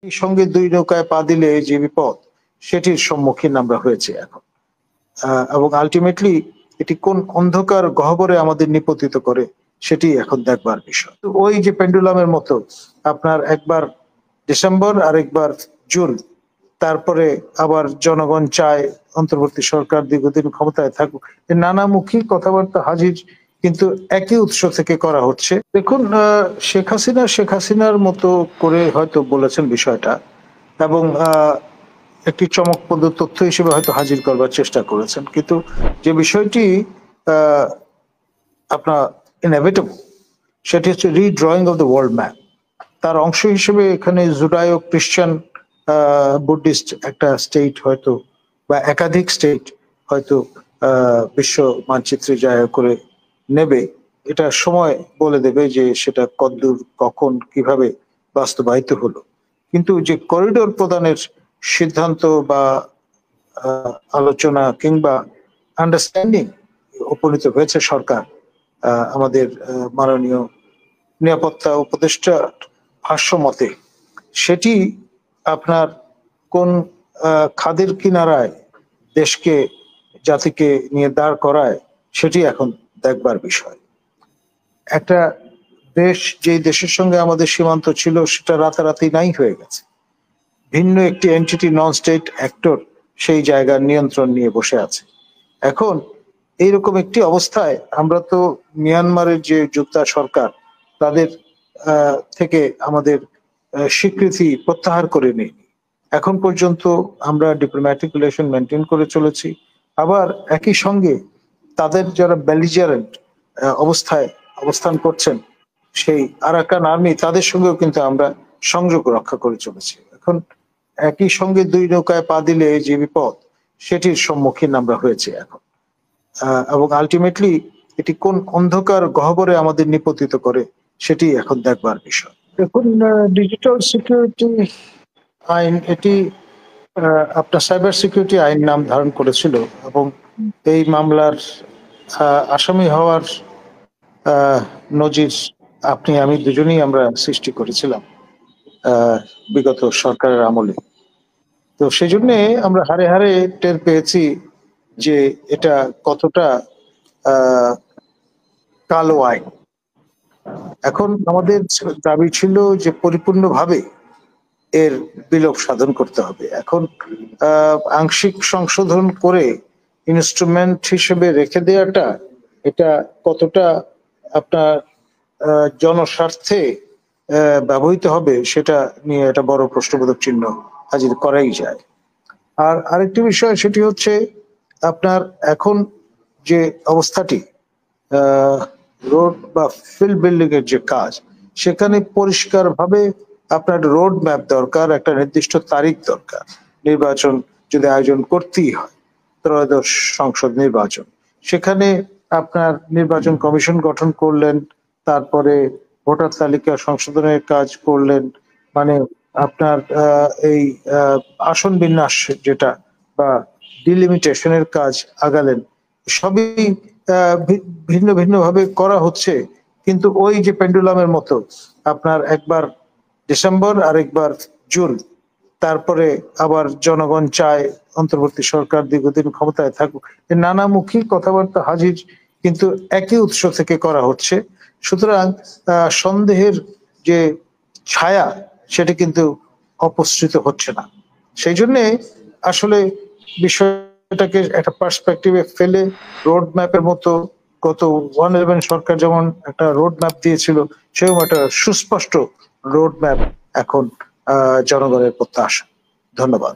এই সঙ্গে দুই নৌকায় পা দিলে যে বিপদ সেটির সম্মুখীন আমরা হয়েছি এখন। এবং আলটিমেটলি এটি কোন অন্ধকার গহ্বরে আমাদের নিপতিত করে সেটি এখন দেখবার বিষয়। তো ওই যে পেন্ডুলামের মতো আপনার একবার ডিসেম্বর আর একবার জুন, তারপরে আবার জনগণ চায় অন্তর্বর্তী সরকার দীর্ঘদিন ক্ষমতায় থাকুক, নানামুখী কথাবার্তা হাজির কিন্তু একই উৎস থেকে করা হচ্ছে। দেখুন, শেখ হাসিনার মতো করে হয়তো বলেছেন বিষয়টা এবং একটি চমকপ্রদ তথ্য হিসেবে হয়তো হাজির করবার চেষ্টা করেছেন, কিন্তু যে বিষয়টি আপনার ইনএভিটেবল সেটি হচ্ছে রিড্রয়িং অফ দ্য ওয়ার্ল্ড ম্যাপ। তার অংশ হিসেবে এখানে জুডায়ো ক্রিশ্চান বুদ্ধিস্ট একটা স্টেট হয়তো বা একাধিক স্টেট হয়তো বিশ্ব মানচিত্রে জায়গা করে নেবে। এটা সময় বলে দেবে যে সেটা কতদূর, কখন, কিভাবে বাস্তবায়িত হলো। কিন্তু যে করিডোর প্রদানের সিদ্ধান্ত বা আলোচনা কিংবা আন্ডারস্ট্যান্ডিং উপনীত হয়েছে সরকার আমাদের মাননীয় নিরাপত্তা উপদেষ্টার ভাষ্য মতে, সেটি আপনার কোন খাদের কিনারায় দেশকে, জাতিকে নিয়ে দাঁড় করায় সেটি এখন দেখবার বিষয়। একটা দেশ, যে দেশের সঙ্গে আমাদের সীমান্ত ছিল, সেটা রাতারাতি নাই হয়ে গেছে। ভিন্ন একটি এন্টিটি, নন স্টেট অ্যাক্টর সেই জায়গার নিয়ন্ত্রণ নিয়ে বসে আছে। এখন এইরকম একটি অবস্থায় আমরা তো মিয়ানমারের যে যোদ্ধা সরকার, তাদের থেকে আমাদের স্বীকৃতি প্রত্যাহার করে নিই। এখন পর্যন্ত আমরা ডিপ্লোম্যাটিক রিলেশন মেনটেন করে চলেছি। আবার একই সঙ্গে তাদের যারা বেলিজারেন্ট অবস্থায় অবস্থান করছেন, সেই আরাকান আর্মি, তাদের সঙ্গেও কিন্তু আমরা সংযোগ রক্ষা করে চলেছি। এখন একই সঙ্গে দুই নৌকায় পা দিলে যে বিপদ সেটির সম্মুখীন আমরা হয়েছি এখন। এবং আলটিমেটলি এটি কোন অন্ধকার গহ্বরে আমাদের নিপতিত করে সেটি এখন দেখবার বিষয়। দেখুন, ডিজিটাল সিকিউরিটি আইন, এটি আপনার সাইবার সিকিউরিটি আইন নাম ধারণ করেছিল এবং এই মামলার আসামি হওয়ার নজির আপনি আমি দুজনেই আমরা সৃষ্টি করেছিলাম বিগত সরকারের আমলে। তো সেই জন্য আমরা হারে হারে টের পেয়েছি যে এটা কতটা কালো আইন। এখন আমাদের দাবি ছিল যে পরিপূর্ণভাবে এর বিলোপ সাধন করতে হবে। এখন আংশিক সংশোধন করে ইনস্ট্রুমেন্ট হিসেবে রেখে দেওয়াটা, এটা কতটা আপনার জনস্বার্থে ব্যবহৃত হবে সেটা নিয়ে একটা বড় প্রশ্নবোধক চিহ্ন হাজির করাই যায়। আর আরেকটি বিষয়, সেটি হচ্ছে আপনার এখন যে অবস্থাটি, রোড বা ফিল্ড বিল্ডিং এর যে কাজ, সেখানে পরিষ্কারভাবে আপনার রোড ম্যাপ দরকার, একটা নির্দিষ্ট তারিখ দরকার। নির্বাচন যদি আয়োজন করতেই হয়, ত্রয়োদশ সংসদ নির্বাচন, সেখানে আপনার নির্বাচন কমিশন গঠন করলেন, তারপরে ভোটার তালিকা সংশোধনের কাজ করলেন, মানে আপনার এই আসন বিন্যাস যেটা বা ডিলিমিটেশনের কাজ আগালেন, সবই ভিন্ন ভিন্ন ভাবে করা হচ্ছে। কিন্তু ওই যে পেন্ডুলামের মতো আপনার একবার ডিসেম্বর আর একবার জুন, তারপরে আবার জনগণ চায় অন্তর্বর্তী সরকার দীর্ঘদিন ক্ষমতায় থাকুক, নানামুখী কথাবার্তা হাজির কিন্তু একই উৎস থেকে করা হচ্ছে। সুতরাং সন্দেহের যে ছায়া সেটা কিন্তু অপসৃত হচ্ছে না। সেই জন্যে আসলে বিষয়টাকে একটা পার্সপেক্টিভে ফেলে রোড ম্যাপের মতো, গত 111 সরকার যেমন একটা রোড ম্যাপ দিয়েছিল, সেরকম একটা সুস্পষ্ট রোড ম্যাপ এখন জনগণের প্রত্যাশা। ধন্যবাদ।